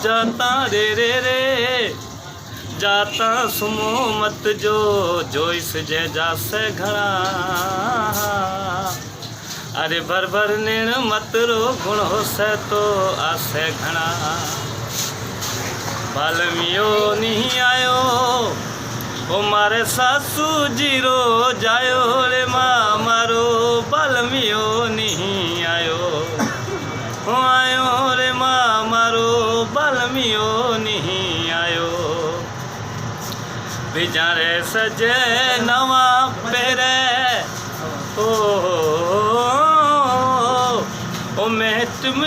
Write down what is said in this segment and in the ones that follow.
जाता रे रे रे जाता सुमो मत जो इस जैजा से घड़ा। अरे भर भर नेण मत रो गुण हो से तो आसे घना। बालमियो नहीं आयो ओ मारे सासू जीरो जायो रे माँ मारो। बालमियो नहीं आयो ओ आयो रे माँ मारो। बालमियो नहीं आयो बिचारे सजे नवा पेरे ओ मैं टुम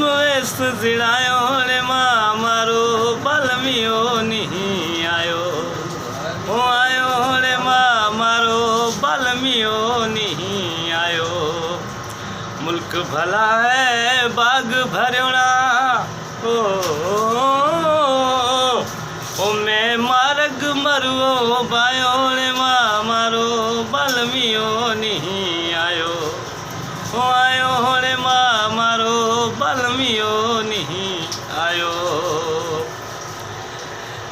ऐस जिड़ायो रे माँ मारो। बालमियो नहीं आयो ओ आयो रे माँ मारो। बालमियो नहीं आयो मुल्क भला है बाग भरयोड़ा ओ मैं मार्ग मरुओ बायो रे माँ मारो। बालमियो नहीं आयो ओ आयो रे माँ मारो। बालमियो नहीं आयो।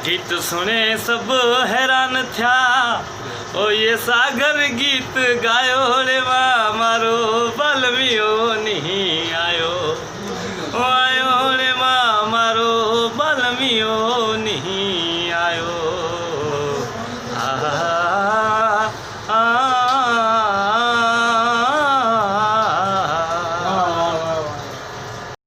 गीत सुने सब हैरान थया ओ ये सागर गीत गायो रे माँ मारो। बालमियो नहीं आयो ओ आयो रे माँ मारो। बालमियो नहीं